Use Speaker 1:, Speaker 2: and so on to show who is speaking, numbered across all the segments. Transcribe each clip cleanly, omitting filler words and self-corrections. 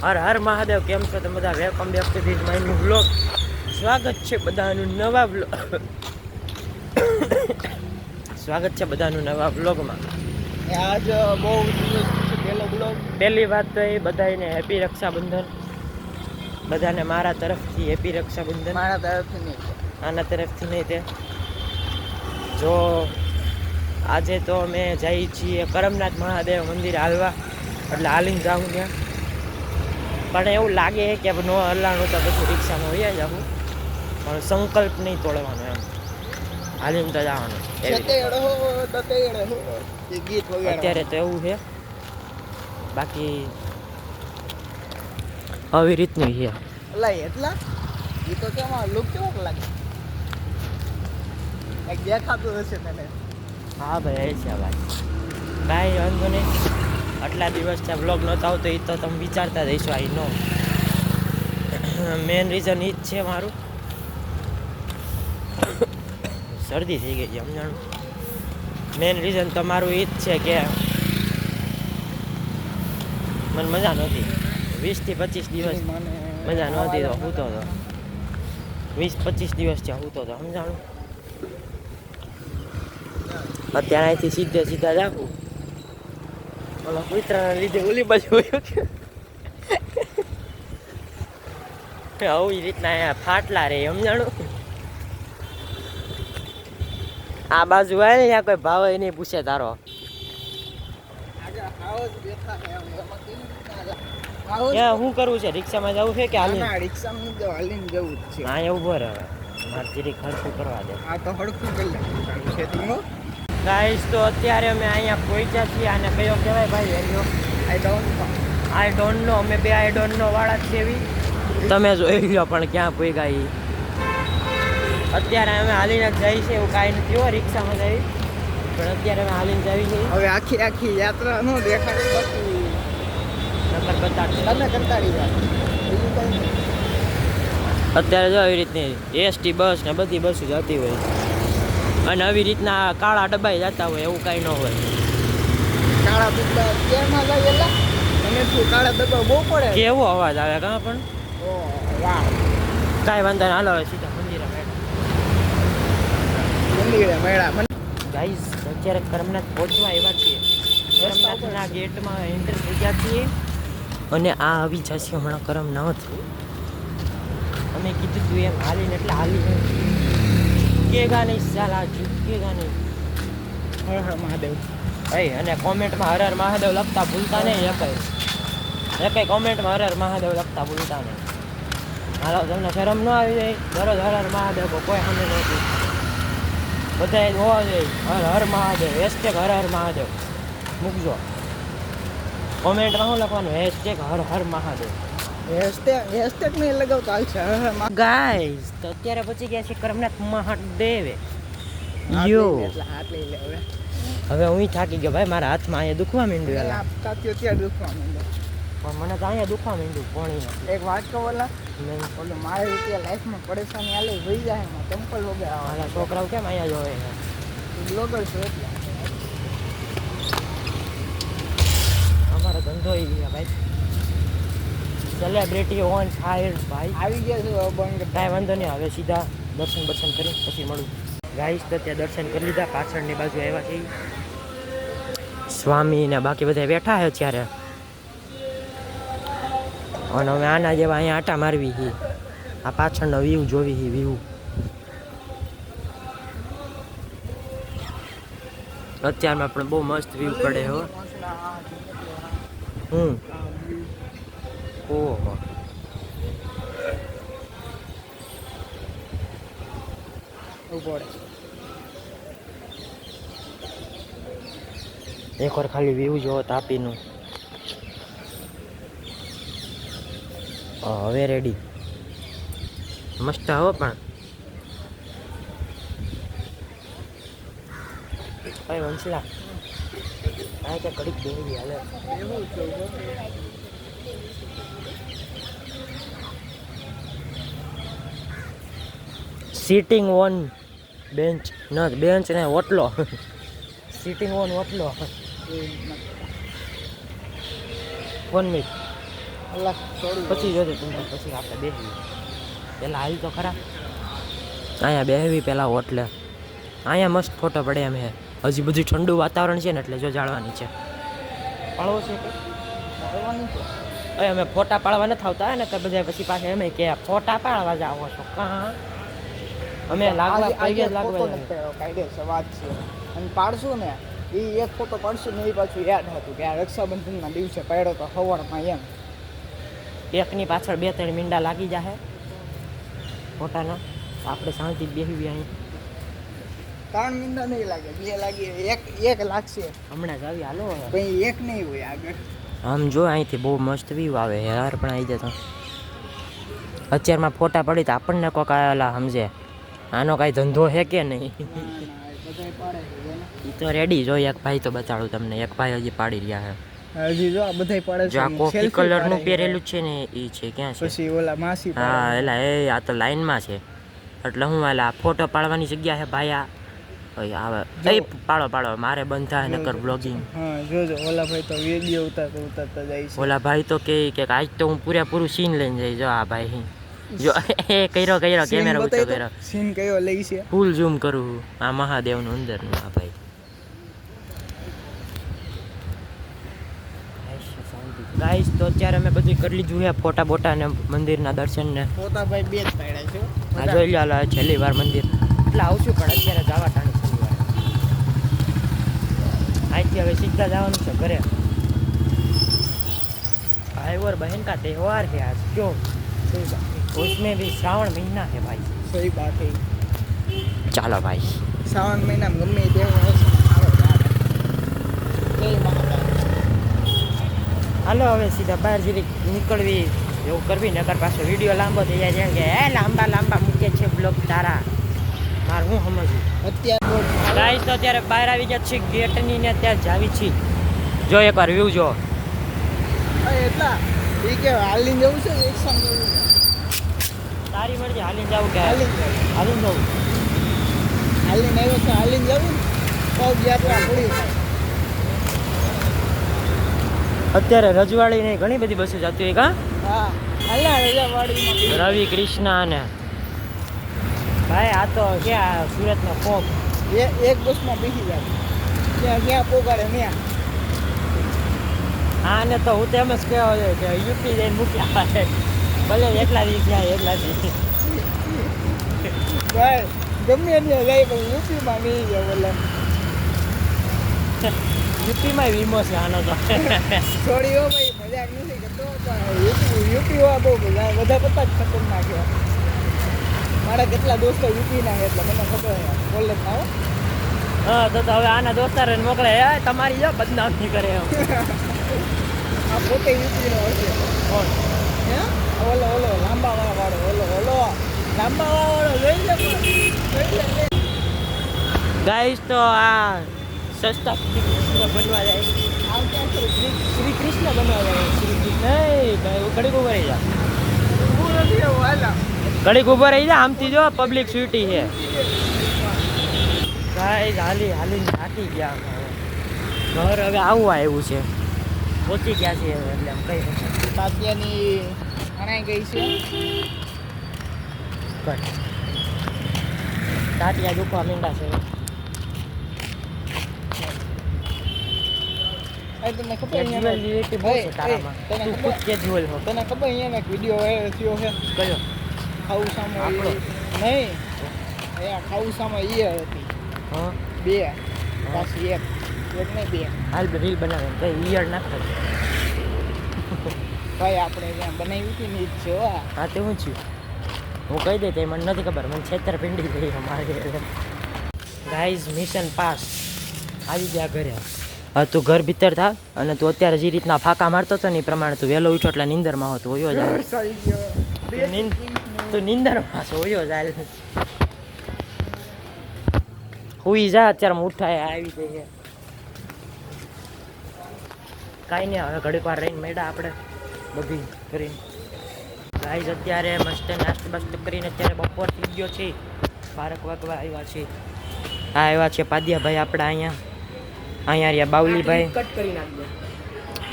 Speaker 1: હર હર મહાદેવ. કેમ છો તમે બધા? Welcome back to this my new vlog. સ્વાગત છે બધાનું નવા વ્લોગ સ્વાગત છે બધાનું નવા વ્લોગમાં.
Speaker 2: આજ બહુ દિવસ પહેલો વ્લોગ.
Speaker 1: પહેલી વાત તો એ બધાને હેપી રક્ષાબંધન. બધાને મારા તરફથી હેપી રક્ષાબંધન.
Speaker 2: મારા તરફથી નહીં,
Speaker 1: આના તરફથી નહીં. તે જો આજે તો અમે જઈએ છીએ કરમનાથ મહાદેવ મંદિર હાલવા, એટલે હાલીને જાઉં ત્યાં. પણ એવું લાગે કે ન હલાણું તો પછી રિક્ષામાં વયા જાઉં, પણ સંકલ્પ નહીં તોડવાનો એમ, હાલીને તો જવાનું. અત્યારે તો એવું છે, બાકી આવી રીતનું છે.
Speaker 2: એટલા એ તો કેમાં લુક કેવો લાગે, એક દેખાતું હશે તને.
Speaker 1: હા ભાઈ, એ છે ભાઈ, કાંઈ વાંધો નહીં. આટલા દિવસ ત્યાં બ્લોગ નહોતો આવતો એ તો તમે વિચારતા જઈશો. આઈ નો મેન રીઝન એ જ છે મારું. શરદી થઈ ગઈ છે સમજાણું. મેન રીઝન તમારું એ જ છે કે મને મજા નહોતી. 20 થી 25 દિવસ મજા નહોતી તો સૂતો હતો. 20-25 દિવસ ત્યાં સૂતો હતો સમજાણું. અત્યારે અહીંથી સીધા જાઉં, ઓલા કૂતરાના લીધે ઓલી બાજુ આવી રીતના અહીંયા ફાટલા રે સમજાણું. આ બાજુ આવે ને ત્યાં કોઈ ભાવ નહીં પૂછે તારો. શું કરવું છે? રિક્ષામાં જવું છે કે હાલીને?
Speaker 2: રિક્ષામાં હાલીને જવું છે.
Speaker 1: હા એવું ભર હવે મારે જરીક ખર્ચું કરવા દે.
Speaker 2: આ તો હડકું કરી લે.
Speaker 1: ગાઈસ તો અત્યારે અમે અહીંયા પહોંચ્યા છીએ. આને કયો કહેવાય ભાઈ? એરિયો આઈ ડોન્ટ નો. અમે બે આઈ ડોન્ટ નો વાળા જ છે. તમે જોઈ લો પણ ક્યાં પહોંચ્યા એ. અત્યારે અમે હાલીને જ જઈએ છીએ, એવું કાંઈ નથી હો રિક્ષામાં જઈએ, પણ અત્યારે અમે હાલીને જઈએ છીએ.
Speaker 2: હવે આખી યાત્રા ન દેખાડે, બાકી
Speaker 1: નંબર બતાડશે
Speaker 2: તમે કંટાળી જાય.
Speaker 1: અત્યારે જો આવી રીતની એસટી બસ ને બધી બસો જતી હોય, અને આવી રીતના કાળા ડબ્બાઈ જતા હોય, એવું કાંઈ ન હોય.
Speaker 2: કાળા ડબ્બા કેમાં જાય? એલા અને શું કાળા ડબ્બા બહુ પડે.
Speaker 1: કેવો અવાજ આવે કાં પણ.
Speaker 2: ઓ વાહ,
Speaker 1: કાંઈ વાંધો નહીં, હાલો સીધા મંદિરે
Speaker 2: મેળા.
Speaker 1: ગાઈસ અત્યારે કરમનાથ પહોંચવા એવા છીએ. કરમનાથના ગેટમાં એન્ટર થઈ ગયા છીએ, અને આ આવી જશે હમણાં કરમનાથ. અમે કીધું તું એમ હાલીને, એટલે હાલીને કેગા નહીં સાલા, કેગા નહીં.
Speaker 2: હર હર મહાદેવ.
Speaker 1: અને કોમેન્ટમાં હર હર મહાદેવ લખતા ભૂલતા નહીં. એકેય કોમેન્ટમાં હર હર મહાદેવ લખતા ભૂલતા નહીં. હાલો, તમને શરમ ન આવી જાય? દરરોજ હર હર મહાદેવ કોઈ સામે નહોતું. બધાએ હોવા જોઈએ હર હર મહાદેવ, હેશટેગ હર હર મહાદેવ મૂકજો કોમેન્ટમાં. શું લખવાનું? હેશટેગ હર હર મહાદેવ.
Speaker 2: હેશટેગ નહીં લગાવતો હાલશે.
Speaker 1: ગાઈસ તો અત્યારે પહોંચી ગયા છે કરમનાથ મહાદેવે.
Speaker 2: હાથ લઈ લે
Speaker 1: હવે હું થાકી ગયો ભાઈ, મારા હાથમાં અહીંયા દુખવા માંડ્યું.
Speaker 2: અત્યારે દુખવા માંડ્યો,
Speaker 1: પણ મને તો અહીંયા દુખવા માંડ્યું પોણીમાં.
Speaker 2: એક વાત કહો, ઓલો મારે રીતે લાઈફમાં પરેશાની આલે જોઈ જાય એમાં ચંપલ વગર
Speaker 1: મારા છોકરાઓ કેમ અહીંયા જોવે છે?
Speaker 2: બ્લોગર છું એટલે
Speaker 1: અમારો ધંધો એ ભાઈ, સેલિબ્રિટી ઓન ફાયર ભાઈ.
Speaker 2: આવી ગયા છે બંધ.
Speaker 1: કાંઈ વાંધો નહીં, હવે સીધા દર્શન કરી પછી મળું. ગાઈસ તો ત્યાં દર્શન કરી લીધા. પાછળની બાજુ આવ્યા છે સ્વામી ને બાકી બધા બેઠા છે ત્યારે, અને હવે આના જેવા અહીંયા આટા મારવી છે. આ પાછળનો વ્યૂ જોવી છે. વ્યૂ અત્યારમાં પણ બહુ મસ્ત વ્યૂ પડે હો. ઓહો, એકવાર ખાલી વ્યૂ જોવો તાપીનું. હવે રેડી મસ્ત હો. પણ ભાઈ વંશલા આ ત્યાં કડીક બેહી હાલે. સિટિંગ ઓન બેન્ચ, ના બેન્ચ ને ઓટલો. સિટિંગ ઓન ઓટલો. 1 મિનિટ.
Speaker 2: કલાક થોડી
Speaker 1: પછી જોજો તમે, પછી આપણે બેસવી. પહેલાં હાલ તો ખરા, અહીંયા બેસવી પહેલાં હોટલે. અહીંયા મસ્ત ફોટો પડે એમ હે. હજી બધું ઠંડુ વાતાવરણ છે ને એટલે જો જાળવાની છે. પાળવો છે કે
Speaker 2: કરવાની છે.
Speaker 1: હવે અમે ફોટા પાડવા નથી આવતા ને તો બધા પછી પાછા એમ કે ફોટા પાડવા જાઓ છો કાં અમે લાગવા પગે લાગવા
Speaker 2: કાયદેસર વાત છે. અને પાડશું ને એ એક ફોટો પાડશું ને એ પાછું યાદ હતું કે આ રક્ષાબંધનના દિવસે પાડ્યો તો સવારમાં એમ.
Speaker 1: એકની પાછળ 2-3 મીંડા લાગી જાય ફોટાના. આપણે શાંતિથી બેસવી અહીં.
Speaker 2: 3 મિનિટ નહીં લાગે, 2 લાગે, એક લાગશે
Speaker 1: હમણાં જ આવી હાલો.
Speaker 2: પછી એક નહીં હોય આગળ.
Speaker 1: આમ જો અહીંથી બહુ મસ્ત વ્યૂ આવે યાર. પણ આવી જતો અત્યારમાં ફોટા પડી તો આપણને કોક આવેલા સમજે આનો કાંઈ ધંધો છે કે નહીં.
Speaker 2: બધાય પાડે છે
Speaker 1: એ તો રેડી જો. એક ભાઈ તો બતાડું તમને. એક ભાઈ હજી પાડી રહ્યા છે.
Speaker 2: હજી જો આ બધાય પાડે છે.
Speaker 1: જો આ કોફી કલરનું પહેરેલું છે ને એ છે ક્યાં છે?
Speaker 2: પછી ઓલા માસી
Speaker 1: હા એલા એ આ તો લાઈનમાં છે. એટલે હું એલા ફોટો પાડવાની જગ્યા છે ભાઈ. આ આવે એ પાડો મારે બંધ થાય નકર બ્લોગિંગ.
Speaker 2: હા જોજો ઓલા ભાઈ તો વિડિયો ઉતારતા જાય છે.
Speaker 1: ઓલા ભાઈ તો કે આજ તો હું પૂરેપૂરું સીન લઈને જઈ. જો આ ભાઈ જો એ કર્યો કેમેરા ઊંચો કર્યો.
Speaker 2: સીન કયો લઈ છે?
Speaker 1: ફૂલ ઝૂમ કરું. આ મહાદેવનું અંદરનું આ ભાઈ. ગાઈસ તો અત્યારે અમે બધું કરી લીધું છે. ફોટા બોટા ને મંદિરના દર્શન ને.
Speaker 2: ફોટા ભાઈ 2 જ પાડ્યા છે.
Speaker 1: આ જોઈ લો છેલ્લી વાર મંદિર. એટલે આવશું પણ અત્યારે જવા ટાણી છેલ્લી વાર. અહીંથી હવે સીધા જવાનું છે ઘરે. भाई और बहन का त्यौहार है आज. क्यों? उसमें भी श्रावण महीना है भाई.
Speaker 2: सही बात है.
Speaker 1: ચાલો ભાઈ.
Speaker 2: શ્રાવણ મહિનામાં ગમે તે આવે જય મહારાજ.
Speaker 1: હાલો હવે સીધા બહાર જરી નીકળવી એવું કરવી નકર પાછો વિડીયો લાંબો થઈ જાય. જેમ કે લાંબા મૂકે છે બ્લોગ તારા. મારે હું સમજવું
Speaker 2: અત્યારે
Speaker 1: ગાઈસ તો અત્યારે બહાર આવી ગયા છે ગેટની ને ત્યાં જાવી છીએ. જો એકવાર વ્યૂ જો.
Speaker 2: એટલા એ કે હાલીને જવું છે એક્ઝામ જવું છે?
Speaker 1: તારી મરજી. હાલીને જવું કે
Speaker 2: હાલીને જવું.
Speaker 1: હાલીને જવું?
Speaker 2: હાલીને આવ્યો છે હાલીને જવું ને પગ યાત્રા પૂરી થાય.
Speaker 1: અત્યારે રજવાડી ને ઘણી બધી બસો જતી હોય કા?
Speaker 2: હા હાલા રજાવાડીમાં
Speaker 1: રવિ કૃષ્ણા ને ભાઈ આ તો ક્યાં સુરતનો કોક.
Speaker 2: એક બસમાં બેસી જાય ક્યાં પોગાડે ત્યાં.
Speaker 1: હા ને તો હું તો એમ જ કહેવા જોઈએ કે યુપી જઈને મૂક્યા આવે. ભલે એટલા દિવસ જાય એટલા દિવસ.
Speaker 2: ભાઈ ગમે ત્યાં જાય પણ યુપીમાં નહીં જાય. બોલે
Speaker 1: યુપીમાં વીમો છે આનો તો.
Speaker 2: થોડી હો ભાઈ મજાક નથી કરતો પણ યુપી વાળા બહુ બધા બધા જ ખતરનાક છે. મારા કેટલા દોસ્તો યુપીના છે એટલે મને ખબર છે કોલેજમાં આવો.
Speaker 1: હા તો હવે આના દોસ્તારોને મોકલે તમારી જો બદનામી કરે એમ.
Speaker 2: આ પોતે યુપીનો હશે.
Speaker 1: કોણ?
Speaker 2: હે ઓલો લાંબા વાળો લાંબા વાળો જોઈ લે
Speaker 1: ગાઈસ તો આ સસ્તા શ્રી કૃષ્ણ બનવા જાય.
Speaker 2: આમ ક્યાં છે
Speaker 1: શ્રી કૃષ્ણ બનવા જાય. શ્રી કૃષ્ણ નહીં ઘડીક ઉભા રહી જા.
Speaker 2: હું નથી એવું હાલા
Speaker 1: ઘડીક ઉભા રહી જા. આમથી જો પબ્લિક સ્વીટી છે. ગાઈસ હાલીને થાકી ગયા. ઘર હવે આવવા આવ્યું છે. પહોંચી ગયા છે એટલે આમ કઈ શકું.
Speaker 2: તાત્યાની અણાઈ ગઈ છે.
Speaker 1: તાટિયા દુખવા માંડ્યા છે.
Speaker 2: તને ખબર
Speaker 1: કેજ્યુઅલિટી બહુ છે તારામાં. તું ખુદ કેજ્યુઅલ હો.
Speaker 2: તને ખબર અહીંયા એક વિડીયો વાયરલ થયો છે
Speaker 1: કયો?
Speaker 2: ખાવું સામે
Speaker 1: આપણો?
Speaker 2: નહીં અહીંયા ખાવું સામે એ હતી
Speaker 1: હા
Speaker 2: 2 પાછી એક નહીં 2.
Speaker 1: હાલ રીલ બનાવે કઈ ઈયર નાખે.
Speaker 2: ભાઈ આપણે ત્યાં બનાવી હતી ને જ છે.
Speaker 1: હા તે હું છું હું કહી દે તે મને નથી ખબર. મને છેતરપિંડી થઈ અમારે. Guys mission pass. આવી ગયા ઘરે. હા તું ઘર ભીતર થા અને તું અત્યારે જે રીતના ફાંકા મારતો હતો ને એ પ્રમાણે તું વહેલો ઉઠો એટલે નીંદરમાં હોતો હોયો જાય. તું નીંદરમાં છો હોયો જાય. હુઈ જા અત્યારે ઉઠાય આવી જઈએ. કાંઈ નહીં હવે ઘડીક વાર રહીને મેળા આપણે બધી કરીને. ગાઈઝ અત્યારે મસ્ત નાસ્તો બાસ્તો કરીને અત્યારે બપોર થઈ ગયો છે. 12 વાગવા આવ્યા છે. હા આવ્યા છે પાદિયાભાઈ આપણા અહીંયા રહ્યા બાવલીભાઈ.
Speaker 2: કટ કરી નાખજો.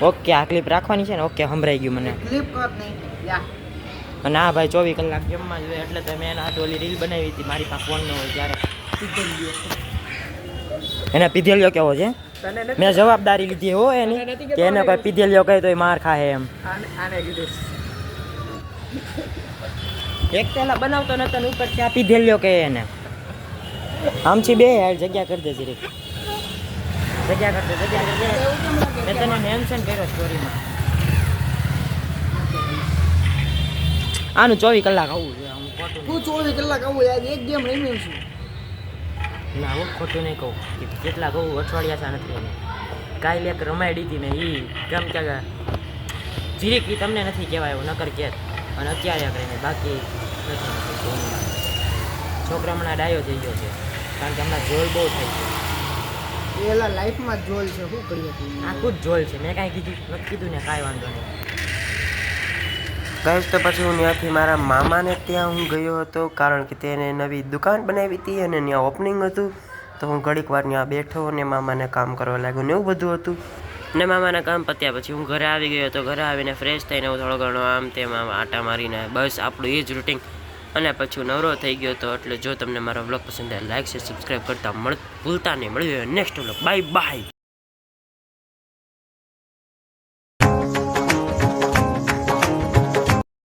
Speaker 1: ઓકે આ ક્લિપ રાખવાની છે ને ઓકે સંભળાઈ ગયું મને
Speaker 2: ક્લિપ કર નહીં યા
Speaker 1: અને હા ભાઈ 24 કલાક જમવા જોઈએ એટલે તો મેં એના હાથ ઓલી રીલ બનાવી હતી મારી પાસે ફોન ન હોય ત્યારે એને પીધેલિયો કેવો છે
Speaker 2: તને નથી
Speaker 1: મેં જવાબદારી લીધી હો એની કે એને કોઈ પીધેલિયો કહે તો એ માર ખાય એમ
Speaker 2: આને કીધું
Speaker 1: એક પેલા બનાવતો નતો ને ઉપર ત્યાં પીધેલિયો કહે એને આમથી બે યાર જગ્યા કરી દે જરીક જગ્યા કરી દે જગ્યા કરી દે
Speaker 2: એવું કેમ લાગે
Speaker 1: મેં તને મેન્શન કર્યો સ્ટોરીમાં આનું 24 કલાક આવું છે આમ ખોટું
Speaker 2: હું 24 કલાક આવું યાર એક ગેમ રમ્યો છું
Speaker 1: ના હું ખોટું નહીં કહું કે જેટલા કહું અઠવાડિયા છે નથી એને કાલે એક રમાડી હતી ને એ કેમ કે જીરીક ઈ તમને નથી કહેવાય એવું નકર કે અને અત્યારે કરીને બાકી નથી છોકરા હમણાં ડાયો થઈ ગયો છે કારણ કે હમણાં જોલ બહુ થઈ છે
Speaker 2: એલા લાઈફમાં જોલ છે શું કરીએ તું
Speaker 1: આખું જ જોલ છે મેં કાંઈ કીધું નથી કીધું ને કાંઈ વાંધો નહીં
Speaker 3: ગાઈસ તો પછી હું ત્યાંથી મારા મામાને ત્યાં હું ગયો હતો કારણ કે તેને નવી દુકાન બનાવી હતી અને ત્યાં ઓપનિંગ હતું તો હું ઘડીક વાર ત્યાં બેઠો અને મામાને કામ કરવા લાગ્યો ને એવું બધું હતું ને મામાના કામ પત્યા પછી હું ઘરે આવી ગયો તો ઘરે આવીને ફ્રેશ થઈને હું થોડો ઘણો આમ તેમ આટા મારીને બસ આપણું એ જ રૂટિન અને પછી હું નવરો થઈ ગયો હતો એટલે જો તમને મારો વ્લોગ પસંદ આવે લાઈક શેર સબસ્ક્રાઈબ કરતા ભૂલતા નહીં મળ્યું નેક્સ્ટ વ્લોગ બાય બાય